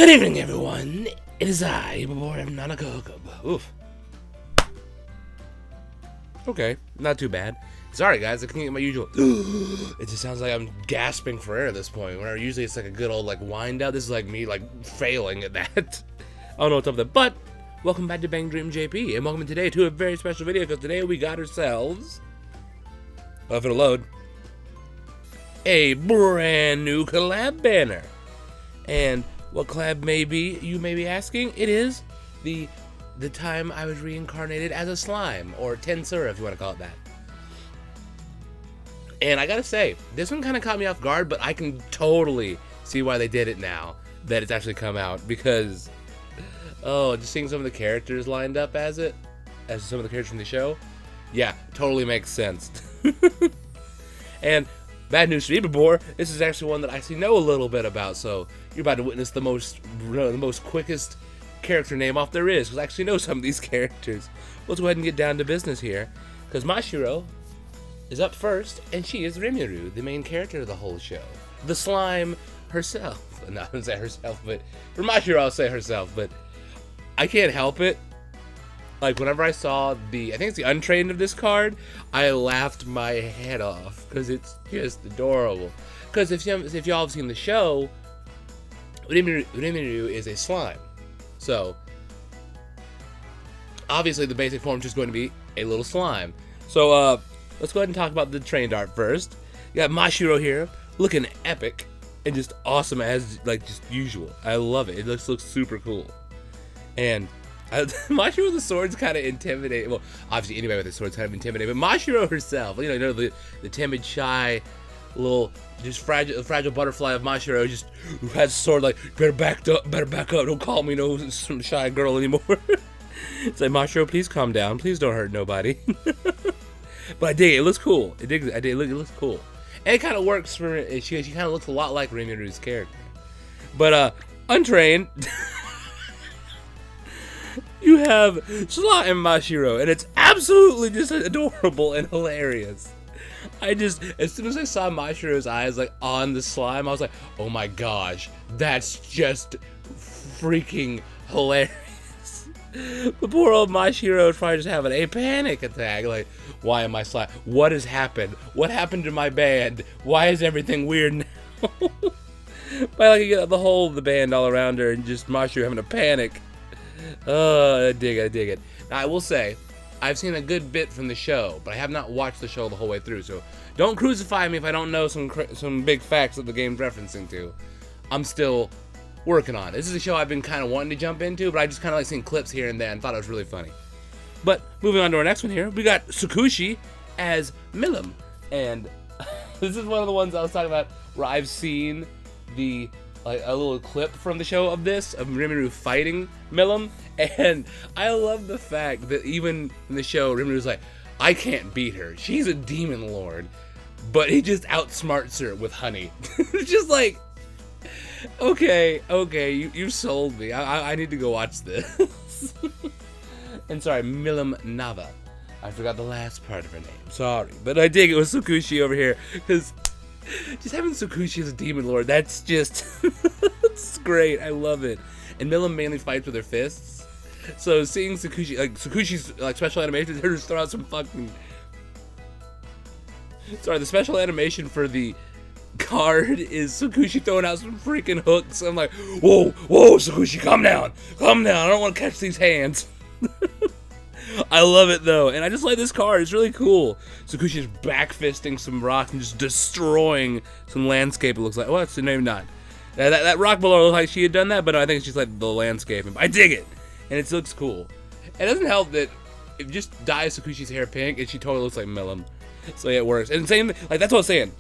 Good evening, everyone. It is I, Eibbor, Nanahcub. Oof. Okay, not too bad. Sorry, guys, I can't get my usual. It just sounds like I'm gasping for air at this point. Where usually it's like a good old wind out. This is like me failing at that. I don't know what's up with that, but welcome back to Bang Dream JP, and welcome today to a very special video because today we got ourselves. If it'll load. A brand new collab banner. And what collab may be, you may be asking? It is the time I was reincarnated as a slime, or TENSURA if you want to call it that. And I gotta say, this one kind of caught me off guard, but I can totally see why they did it now that it's actually come out, because just seeing some of the characters lined up as some of the characters from the show, yeah, totally makes sense. And bad news for Eibbor, this is actually one that I actually know a little bit about, so you're about to witness the most quickest character name off there is, because I actually know some of these characters. Let's go ahead and get down to business here, because Mashiro is up first, and she is Rimuru, the main character of the whole show. The slime herself. No, I wouldn't say herself, but for Mashiro I'll say herself, but I can't help it. Whenever I saw I think it's the untrained of this card, I laughed my head off because it's just adorable. Because if y'all have seen the show, Rimuru is a slime. So, obviously the basic form is just going to be a little slime. So, let's go ahead and talk about the trained art first. You got Mashiro here, looking epic and just awesome as just usual. I love it. It looks super cool. And Mashiro with the sword's kind of intimidating. Well, obviously anybody with the sword's kind of intimidating, but Mashiro herself, the timid, shy, little, just fragile butterfly of Mashiro, just who has a sword, better back up, don't call me no some shy girl anymore. It's like, Mashiro, please calm down, please don't hurt nobody. But I dig it. It looks cool. It looks cool, and it kind of works for. She kind of looks a lot like Rimuru's character, but untrained. You have Slot and Mashiro, and it's absolutely just adorable and hilarious. As soon as I saw Mashiro's eyes on the slime, I was like, oh my gosh, that's just freaking hilarious. The poor old Mashiro is probably just having a panic attack. Why am I slime? What has happened? What happened to my band? Why is everything weird now? But you get the band all around her and just Mashiro having a panic. Oh, I dig it. Now, I will say, I've seen a good bit from the show, but I have not watched the show the whole way through, so don't crucify me if I don't know some big facts that the game's referencing to. I'm still working on it. This is a show I've been kind of wanting to jump into, but I just kind of seen clips here and there and thought it was really funny. But moving on to our next one here, we got Tsukushi as Milim, and this is one of the ones I was talking about where I've seen a little clip from the show of Rimuru fighting Milim, and I love the fact that even in the show, Rimuru's like, I can't beat her. She's a demon lord, but he just outsmarts her with honey. It's just okay, you sold me. I need to go watch this. And sorry, Milim Nava. I forgot the last part of her name. Sorry, but I dig it with Tsukushi over here, because just having Tsukushi as a demon lord, that's just it's great. I love it. And Milim mainly fights with her fists, so seeing Tsukushi's special animation, they're just throwing out some fucking. Sorry, the special animation for the card is Tsukushi throwing out some freaking hooks. I'm like, whoa, Tsukushi, calm down. I don't want to catch these hands. I love it though, and I just like this card. It's really cool. Tsukushi's back-fisting some rocks and just destroying some landscape. It looks like. Well, it's maybe not. That rock below looks like she had done that, but I think it's just the landscape. I dig it, and it looks cool. It doesn't help that it just dyes Tsukushi's hair pink, and she totally looks like Milim. So yeah, it works. And same, that's what I was saying.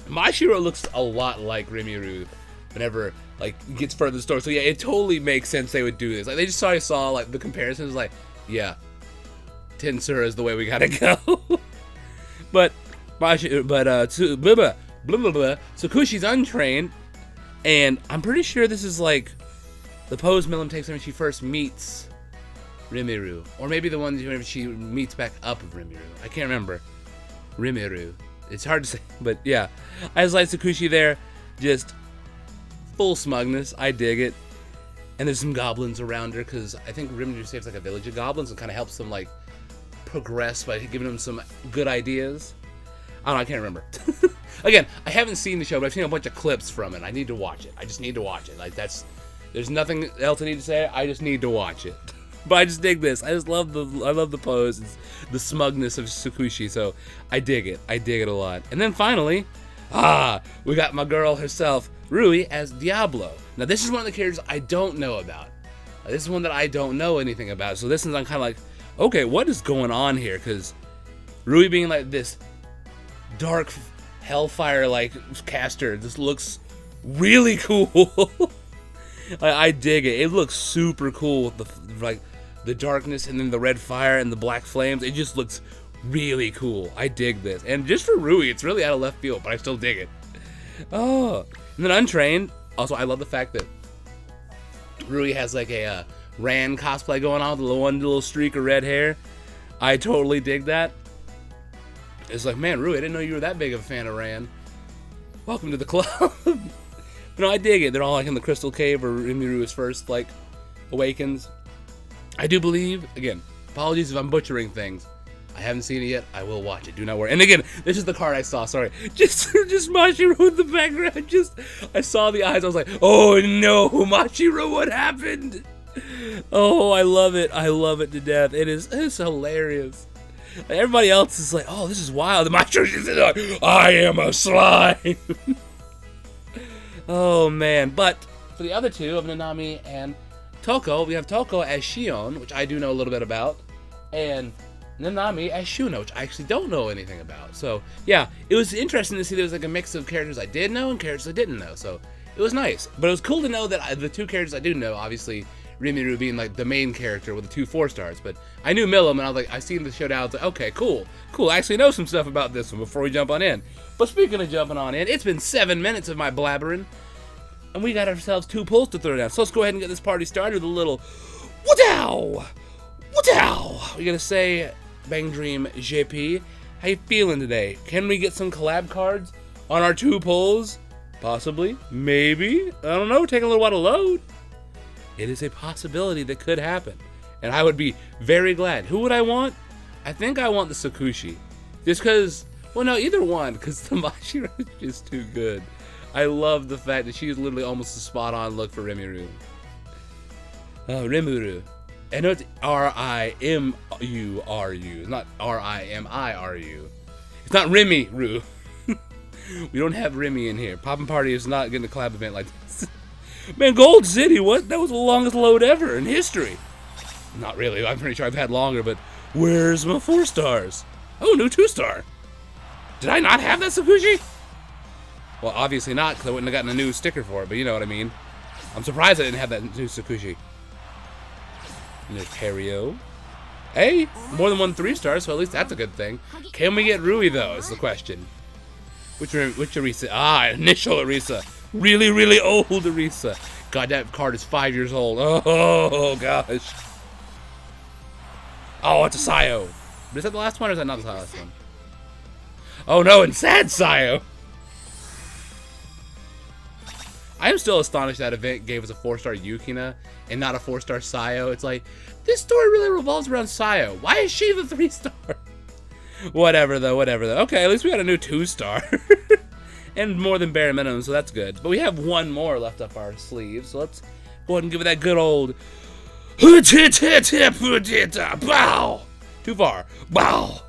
Mashiro looks a lot like Rimuru whenever he gets further in the story. So yeah, it totally makes sense they would do this. They just saw the comparisons. Yeah, TENSURA is the way we gotta go. but Tsukushi's untrained, and I'm pretty sure this is the pose Milim takes when she first meets Rimuru, or maybe the one whenever she meets back up with Rimuru. I can't remember. Rimuru. It's hard to say, but yeah, I just like Tsukushi there, just full smugness. I dig it. And there's some goblins around her, because I think Rimuru saves like a village of goblins and kind of helps them like progress by giving them some good ideas. I don't know, I can't remember. Again, I haven't seen the show, but I've seen a bunch of clips from it. I need to watch it. I just need to watch it. Like, there's nothing else I need to say. I just need to watch it. But I just dig this. I love the pose, it's the smugness of Tsukushi. So I dig it. I dig it a lot. And then finally, we got my girl herself, Rui, as Diablo. Now this is one of the characters I don't know about. This is one that I don't know anything about. So this is, I'm kind of like, okay, what is going on here? Because Rui being like this dark hellfire like caster, this looks really cool. I dig it. It looks super cool with the darkness and then the red fire and the black flames. It just looks really cool. I dig this. And just for Rui, it's really out of left field, but I still dig it. Oh, and then Untrained. Also, I love the fact that Rui has like a Ran cosplay going on with the one little streak of red hair. I totally dig that. It's like, man, Rui, I didn't know you were that big of a fan of Ran. Welcome to the club. No, I dig it. They're all like in the Crystal Cave where Rimuru is first like awakens. I do believe, again, apologies if I'm butchering things. I haven't seen it yet. I will watch it. Do not worry. And again, this is the card I saw. Sorry. Just Mashiro in the background. I saw the eyes. I was like, oh no, Mashiro, what happened? Oh, I love it. I love it to death. It's hilarious. Like, everybody else is like, oh, this is wild. And Mashiro's just like, I am a slime. Oh man. But for the other two of Nanami and Toko, we have Toko as Shion, which I do know a little bit about, and Nanami as Shuna, which I actually don't know anything about. So yeah, it was interesting to see there was like a mix of characters I did know and characters I didn't know. So it was nice, but it was cool to know that the two characters I do know, obviously Rimuru being like the main character with the 2 4-stars, but I knew Milim and I was like, I seen the showdown, I was like, okay, cool, I actually know some stuff about this one before we jump on in. But speaking of jumping on in, it's been 7 minutes of my blabbering, and we got ourselves 2 pulls to throw down. So let's go ahead and get this party started with a little Wadow! Wadow! We gotta say, Bang Dream JP, how you feeling today? Can we get some collab cards on our 2 pulls? Possibly, maybe, I don't know, taking a little while to load. It is a possibility that could happen, and I would be very glad. Who would I want? I think I want the Tsukushi, just because, well no, either one, because the Mashiro is just too good. I love the fact that she's literally almost a spot-on look for Rimuru. Oh, Rimuru. I know it's R-I-M-U-R-U. It's not R-I-M-I-R-U. It's not Remy-Ru. We don't have Remy in here. Poppin' Party is not getting a collab event like this. Man, Gold City, what? That was the longest load ever in history. Not really. I'm pretty sure I've had longer, but where's my 4 stars? Oh, new 2-star. Did I not have that Tsukushi? Well, obviously not, because I wouldn't have gotten a new sticker for it, but you know what I mean. I'm surprised I didn't have that new Tsukushi. And there's Perio. Hey, more than 1 3-star, so at least that's a good thing. Can we get Rui, though, is the question. Which Arisa? Ah, initial Arisa. Really, really old Arisa. God, that card is 5 years old. Oh, gosh. Oh, it's a Sayo. But is that the last one, or is that not the last one? Oh, no, and sad Sayo. I am still astonished that event gave us a 4-star Yukina and not a 4-star Sayo. It's like, this story really revolves around Sayo. Why is she the 3-star? Whatever though. Okay, at least we got a new 2-star. And more than bare minimum, so that's good. But we have 1 more left up our sleeve, so let's go ahead and give it that good old bow. Too far. Bow.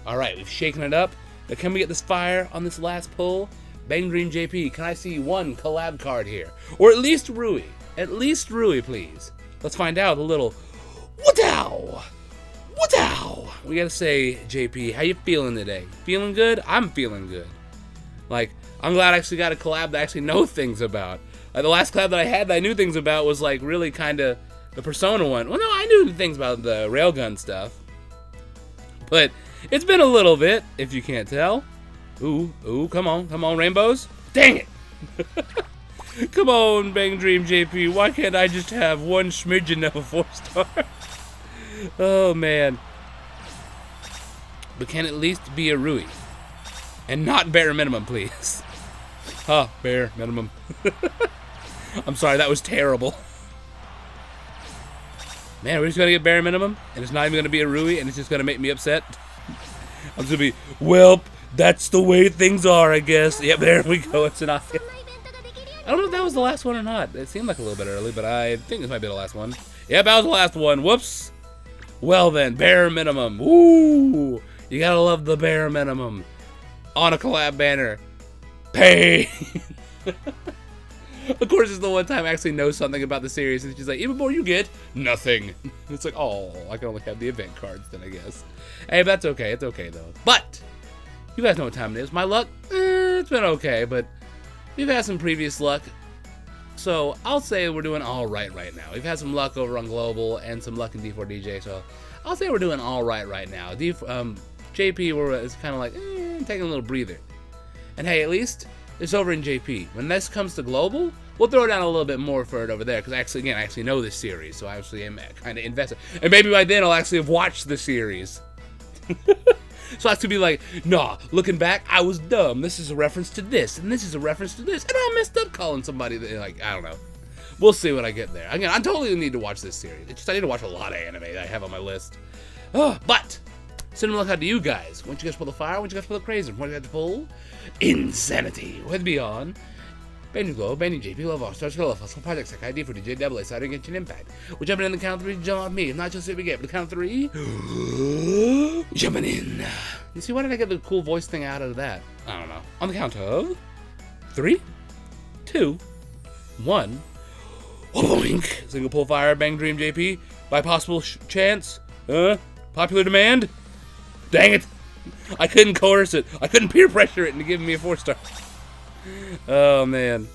Alright, we've shaken it up. Now can we get this fire on this last pull? Bang Dream JP, can I see 1 collab card here? Or at least Rui. At least Rui, please. Let's find out a little Wadow! Wadow! We gotta say, JP, how you feeling today? Feeling good? I'm feeling good. Like, I'm glad I actually got a collab that I actually know things about. Like, the last collab that I had that I knew things about was, like, really kind of the Persona one. Well, no, I knew things about the Railgun stuff. But it's been a little bit, if you can't tell. Ooh, come on, rainbows. Dang it! Come on, Bang Dream JP, why can't I just have 1 smidgen of a 4-star? Oh, man. But can at least be a Rui. And not bare minimum, please. Bare minimum. I'm sorry, that was terrible. Man, we're just gonna get bare minimum, and it's not even gonna be a Rui, and it's just gonna make me upset. I'm just gonna be, welp, that's the way things are, I guess. Yep, there we go, it's an Aya. I don't know if that was the last one or not. It seemed like a little bit early, but I think this might be the last one. Yep, that was the last one. Whoops. Well then, bare minimum. Woo! You gotta love the bare minimum. On a collab banner. Pay! Of course, it's the one time I actually know something about the series, and she's like, even more you get, nothing. It's like, oh, I can only have the event cards then, I guess. Hey, but that's okay. It's okay, though. But, you guys know what time it is. My luck, it's been okay, but we've had some previous luck. So, I'll say we're doing alright right now. We've had some luck over on Global and some luck in D4DJ, so I'll say we're doing alright right now. JP is kind of like, taking a little breather. And hey, at least it's over in JP. When this comes to Global, we'll throw down a little bit more for it over there, because I actually know this series, so I actually am kind of invested. And maybe by then I'll actually have watched the series. So I have to be like, nah, looking back, I was dumb. This is a reference to this, and this is a reference to this. And I messed up calling somebody, like, I don't know. We'll see when I get there. Again, I totally need to watch this series. It's just I need to watch a lot of anime that I have on my list. But, send them a look out to you guys. Once you guys pull the fire, once you guys pull the crazy, once you guys pull insanity. With Beyond, BanG Glow, BanG JP, Love All Stars, Love Hustle, Project Sec, ID for DJ Double A, Side and Genshin Impact. We're jumping in the count of 3 to jump off me. It's not just what we get, but the count of 3, jumping in. You see, why did I get the cool voice thing out of that? I don't know. On the count of 3, 2, 1. Boink. Single pull fire, BanG Dream JP. By possible chance. Popular demand. Dang it. I couldn't coerce it. I couldn't peer pressure it into giving me a 4-star. Oh, man.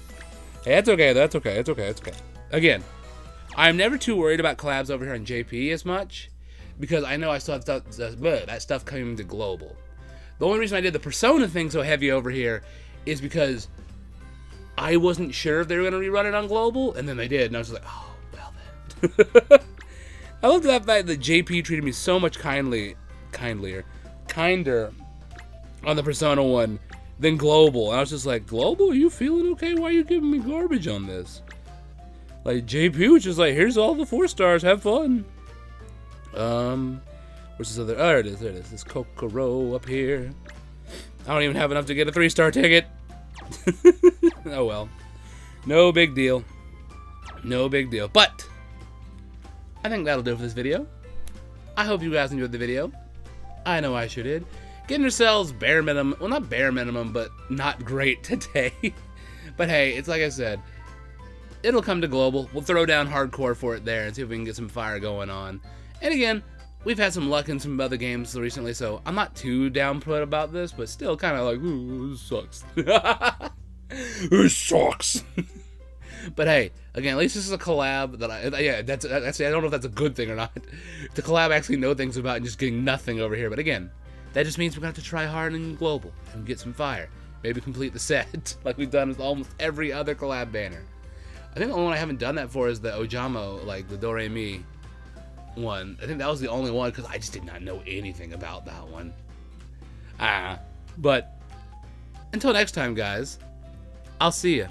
Hey, that's okay. That's okay. It's okay. It's okay. Again, I'm never too worried about collabs over here on JP as much, because I know I still have that stuff coming to Global. The only reason I did the Persona thing so heavy over here is because I wasn't sure if they were going to rerun it on Global, and then they did, and I was like, oh, well then. I love that fact that JP treated me so much kinder on the Persona one than Global. And I was just like, Global, are you feeling okay? Why are you giving me garbage on this? Like, JP was just like, here's all the 4 stars, have fun. Where's this other, oh, there it is, this Kokoro up here. I don't even have enough to get a 3-star ticket. Oh well. No big deal. No big deal. But I think that'll do it for this video. I hope you guys enjoyed the video. I know I sure did. Getting yourselves bare minimum, well, not bare minimum, but not great today. But hey, it's like I said, it'll come to Global. We'll throw down hardcore for it there and see if we can get some fire going on. And again, we've had some luck in some other games recently, so I'm not too downput about this, but still kind of like, ooh, this sucks. It sucks. But hey, again, at least this is a collab that that's I don't know if that's a good thing or not. The collab actually know things about and just getting nothing over here. But again, that just means we're gonna have to try hard in Global and get some fire. Maybe complete the set like we've done with almost every other collab banner. I think the only one I haven't done that for is the Ojamo, like the Do-Re-Mi one. I think that was the only one because I just did not know anything about that one. But until next time, guys, I'll see ya.